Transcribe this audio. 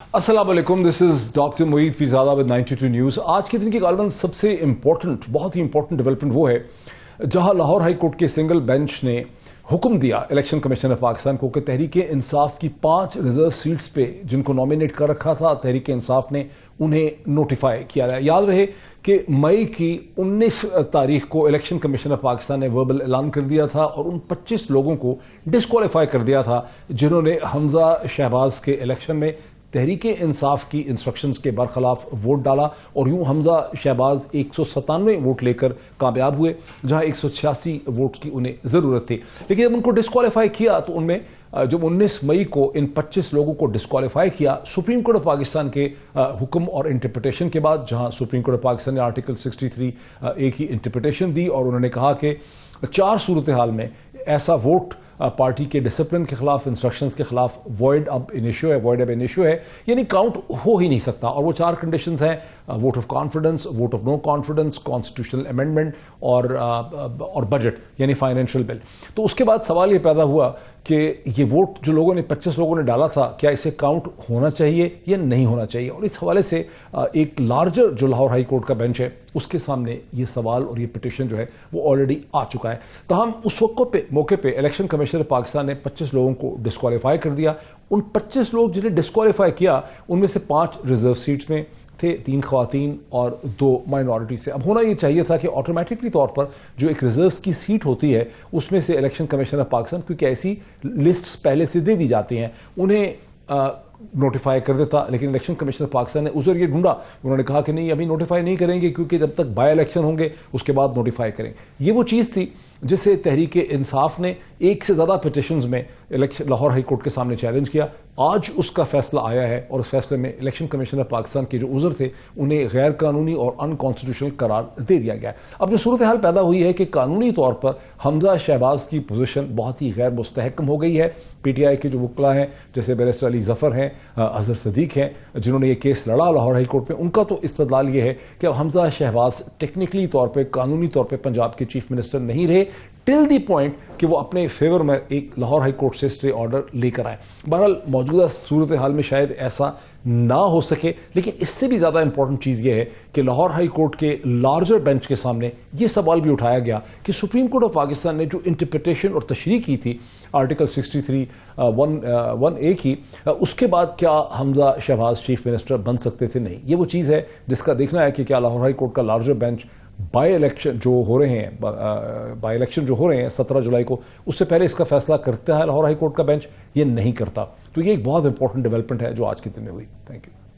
अस्सलाम वालेकुम, this is doctor Moeed Pirzada with 92 news. आज के दिन की गालिबन सबसे इंपॉर्टेंट, बहुत ही इंपॉर्टेंट डेवलपमेंट वो है जहां लाहौर हाई कोर्ट के सिंगल बेंच ने हुक्म दिया इलेक्शन कमीशन ऑफ पाकिस्तान को कि तहरीक इंसाफ की 5 रिजर्व सीट्स पे जिनको नॉमिनेट कर रखा था तहरीक इंसाफ ने उन्हें नोटिफाई किया गया। याद रहे कि मई की 19 तारीख को इलेक्शन कमीशन ऑफ पाकिस्तान ने वर्बल ऐलान कर दिया था और उन 25 लोगों को डिस्क्वालीफाई कर दिया था जिन्होंने हमजा शहबाज के इलेक्शन में तहरीक इंसाफ की इंस्ट्रक्शंस के बरखिलाफ वोट डाला और यूं हमजा शहबाज 197 वोट लेकर कामयाब हुए जहां 186 वोट की उन्हें जरूरत थी। लेकिन जब उनको डिस्क्वालीफाई किया तो उनमें जब 19 मई को इन 25 लोगों को डिस्क्वालीफाई किया सुप्रीम कोर्ट ऑफ पाकिस्तान के हुक्म और इंटरप्रिटेशन के बाद, जहां सुप्रीम कोर्ट ऑफ पाकिस्तान ने आर्टिकल 63 एक ही इंटरप्रिटेशन दी और उन्होंने कहा कि 4 सूरत हाल में ऐसा वोट पार्टी के डिसिप्लिन के खिलाफ, इंस्ट्रक्शंस के खिलाफ वॉइड अब इनिशियो है, यानी काउंट हो ही नहीं सकता। और वो 4 कंडीशंस हैं: vote of confidence, vote of no confidence, constitutional amendment और बजट यानी फाइनेंशियल बिल। तो उसके बाद सवाल ये पैदा हुआ कि ये वोट जो 25 लोगों ने डाला था, क्या इसे काउंट होना चाहिए या नहीं होना चाहिए। और इस हवाले से एक लार्जर जो लाहौर हाई कोर्ट का बेंच है उसके सामने ये सवाल और ये पिटिशन जो है वो ऑलरेडी आ चुका है। तमाम उस मौके पे इलेक्शन कमीशन पाकिस्तान ने 25 लोगों को डिस्क्वालीफाई कर दिया। उन 25 लोग जिन्हें डिस्क्वालीफाई किया उनमें से 5 रिजर्व सीट्स में थे, 3 खवातीन और 2 माइनॉरिटी से। अब होना ये चाहिए था कि ऑटोमेटिकली तौर पर जो एक रिजर्व की सीट होती है उसमें से इलेक्शन कमीशन ऑफ पाकिस्तान, क्योंकि ऐसी लिस्ट्स पहले से दे दी जाती हैं, उन्हें नोटिफाई कर देता। लेकिन इलेक्शन कमीशन ऑफ पाकिस्तान ने उस ये ढूंढा, उन्होंने कहा कि नहीं, अभी नोटिफाई नहीं करेंगे क्योंकि जब तक बाय इलेक्शन होंगे उसके बाद नोटिफाई करेंगे। ये वो चीज़ थी जिसे तहरीक इंसाफ ने एक से ज़्यादा पिटिशंस में लाहौर हाई कोर्ट के सामने चैलेंज किया। आज उसका फैसला आया है और उस फैसले में इलेक्शन कमीशन ऑफ पाकिस्तान के जो उज़र थे उन्हें गैर कानूनी और अनकॉन्स्टिट्यूशनल करार दे दिया गया है। अब जो सूरत हाल पैदा हुई है कि कानूनी तौर पर हमजा शहबाज की पोजीशन बहुत ही गैर मुस्तहकम हो गई है। पीटीआई के जो वकला हैं जैसे बैरिस्टर अली जफर हैं, अजहर सदीक हैं, जिन्होंने ये केस लड़ा लाहौर हाई कोर्ट में, उनका तो इस्तदलाल ये है कि अब हमजा शहबाज टेक्निकली तौर पर, कानूनी तौर पर पंजाब के चीफ मिनिस्टर नहीं रहे टिल दी पॉइंट कि वो अपने फेवर में एक लाहौर हाई कोर्ट से स्टे ऑर्डर लेकर आए। बहरहाल मौजूदा सूरत हाल में शायद ऐसा ना हो सके, लेकिन इससे भी ज्यादा इंपॉर्टेंट चीज ये है कि लाहौर हाई कोर्ट के लार्जर बेंच के सामने ये सवाल भी उठाया गया कि सुप्रीम कोर्ट ऑफ पाकिस्तान ने जो इंटरप्रिटेशन और तशरीह की थी आर्टिकल 63(1)(a) की, उसके बाद क्या हमजा शहबाज चीफ मिनिस्टर बन सकते थे? नहीं। ये वो चीज है जिसका देखना है कि क्या लाहौर हाई कोर्ट का लार्जर बेंच बाई इलेक्शन जो हो रहे हैं 17 जुलाई को, उससे पहले इसका फैसला करता है लाहौर हाई कोर्ट का बेंच, ये नहीं करता। तो ये एक बहुत इंपॉर्टेंट डेवलपमेंट है जो आज के दिन में हुई। Thank you.